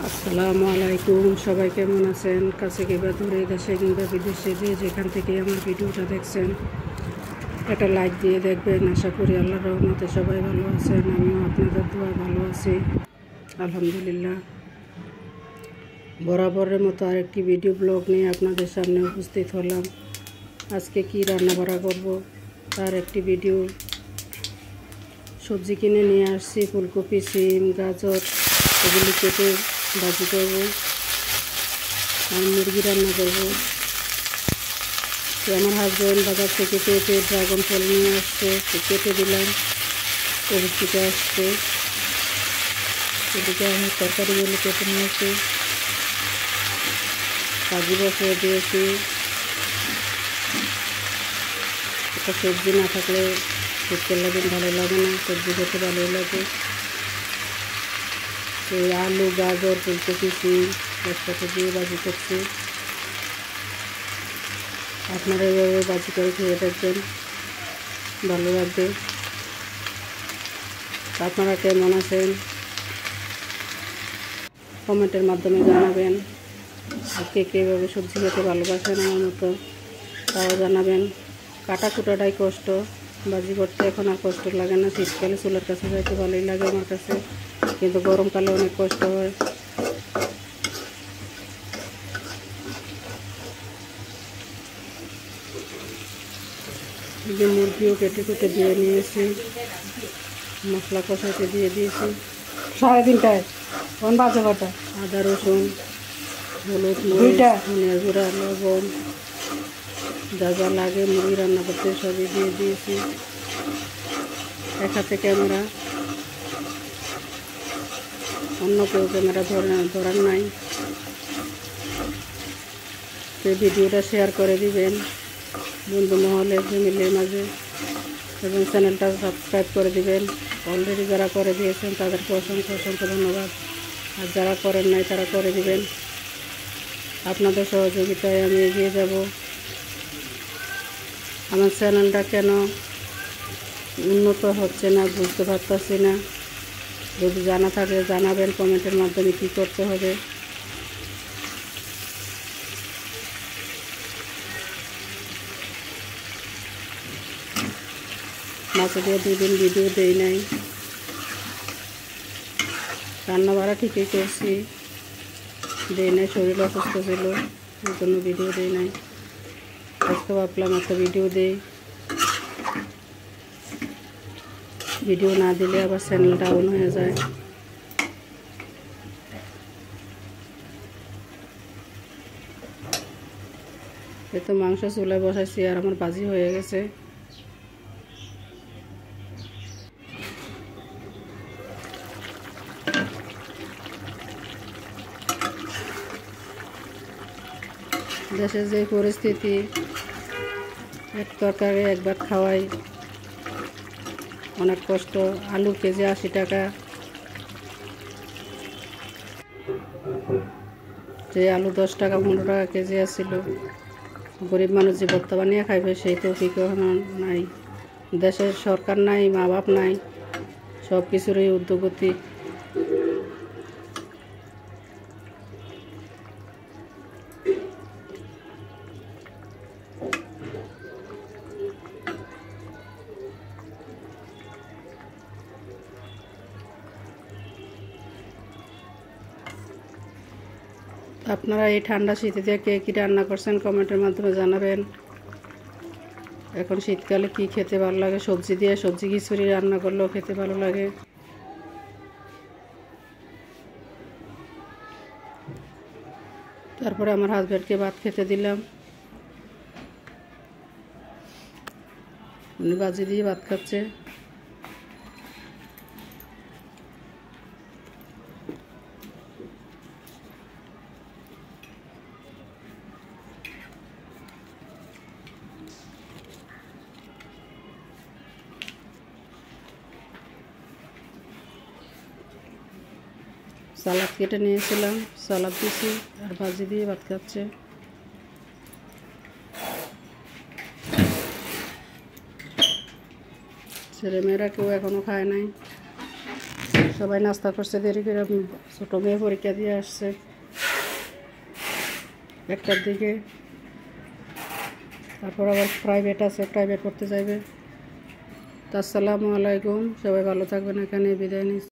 আসসালামু আলাইকুম, সবাই কেমন আছেন? কাছে কিংবা দূরে, দেশে কিংবা বিদেশে, যে যেখান থেকে আমার ভিডিওটা দেখছেন একটা লাইক দিয়ে দেখবেন। আশা করি আল্লাহর রহমতে সবাই ভালো আছেন, আমিও আপনাদের দোয়া ভালো আছি, আলহামদুলিল্লাহ। বরাবরের মতো আরেকটি ভিডিও ব্লগ নিয়ে আপনাদের সামনে উপস্থিত হলাম। আজকে কি রান্না বাড়া করব তার একটি ভিডিও। সবজি কিনে নিয়ে আসছি, ফুলকপি, সিম, গাজর, এগুলি কেটে ভাজি করব আর মুরগি রান্না করব। তো আমার হাজব্যান্ড বাজার থেকে পেঁপে, ড্রাগন ফল নিয়ে আসছে, কেটে দিলাম, অবস্থিত আসছে। এদিকে আমি তরকারিগুলো কেটে নিয়েছি, ভাজি বসিয়ে দিয়েছি। একটা সবজি না থাকলে শীতকাল দিন ভালো লাগে না, সবজি খেতে ভালোই লাগে। এই আলু, গাজর, ফুলকপি, সিম একসাথে দিয়ে ভাজি করছি। আপনারা এভাবে ভাজি করে খেয়ে দেখবেন, ভালো লাগবে। আপনারা কেমন আছেন কমেন্টের মাধ্যমে জানাবেন। আর কে কীভাবে সবজি খেতে ভালোবাসেন আমার মতো তাও জানাবেন। কাটা কুটাটাই কষ্ট, ভাজি করতে এখন আর কষ্ট লাগে না। শীতকালে চুলার কাছে যাইতে ভালোই লাগে আমার কাছে, কিন্তু গরমকালে অনেক কষ্ট হয়। যে মুরগিও কেটে কুটে দিয়ে নিয়েছি, মশলা কষাইতে দিয়ে দিয়েছি। 3:30টায় কোন বাজে কটা? আদা, রসুন, হলুদ, মরিচ, ধনিয়া গুঁড়া, লবণ, যা যা লাগে মুরগি রান্না করতে সবই দিয়ে দিয়েছি। এক হাতে ক্যামেরা, অন্য কেউ ক্যামেরা ধরার নাই। তো ভিডিওটা শেয়ার করে দিবেন বন্ধু মহলে, ফ্যামিলির মাঝে, এবং চ্যানেলটা সাবস্ক্রাইব করে দিবেন। অলরেডি যারা করে দিয়েছেন তাদেরকে অসংখ্য অসংখ্য ধন্যবাদ, আর যারা করেন নাই তারা করে দিবেন। আপনাদের সহযোগিতায় আমি এগিয়ে যাব। আমার চ্যানেলটা কেন উন্নত হচ্ছে না বুঝতে পারতেছি না। যদি জানা থাকে জানাবেন কমেন্টের মাধ্যমে কী করতে হবে। মাঝে দিয়ে 2 দিন ভিডিও দেই নাই, রান্না বাড়া ঠিকই করছি, দেই নাই, শরীর অসুস্থ ছিল, এই জন্য ভিডিও দেই নাই। আজকে ভাবলাম একটা ভিডিও দেই। ভিডিও না দিলে আবার চ্যানেল ডাউন হয়ে যায়। এই তো মাংস চুলায় বসাইছি আর আমার ভাজি হয়ে গেছে। দেশের যে পরিস্থিতি, এক তরকারি একবার খাওয়াই অনেক কষ্ট। আলু কেজি 80 টাকা, যে আলু 10 টাকা 15 টাকা কেজি আসছিল। গরিব মানুষ যে ভর্তা বানিয়ে খাইবে সেই তো কি কখনো নাই। দেশের সরকার নাই, মা বাপ নাই, সব কিছুরই উদ্যোগতি। আপনারা এই ঠান্ডা শীতে দিয়ে কে কী রান্না করছেন কমেন্টের মাধ্যমে জানাবেন। এখন শীতকালে কি খেতে ভালো লাগে? সবজি দিয়ে সবজি খিচুড়ি রান্না করলেও খেতে ভালো লাগে। তারপরে আমার হাজব্যান্ডকে ভাত খেতে দিলাম, উনি ভাজি দিয়ে ভাত খাচ্ছে। সালাদ কেটে নিয়েছিলাম, সালাদ দিয়েছি আর ভাজি দিয়ে ভাত খাচ্ছে। ছেলেমেয়েরা কেউ এখনও খায় নাই, সবাই নাস্তা করছে দেরি করে। ছোটো মেয়ে পরীক্ষা দিয়ে আসছে 1টার দিকে, তারপর আবার প্রাইভেট আছে, প্রাইভেট পড়তে যাইবে। তো আসসালামু আলাইকুম, সবাই ভালো থাকবেন, এখানে বিদায় নিচ্ছি।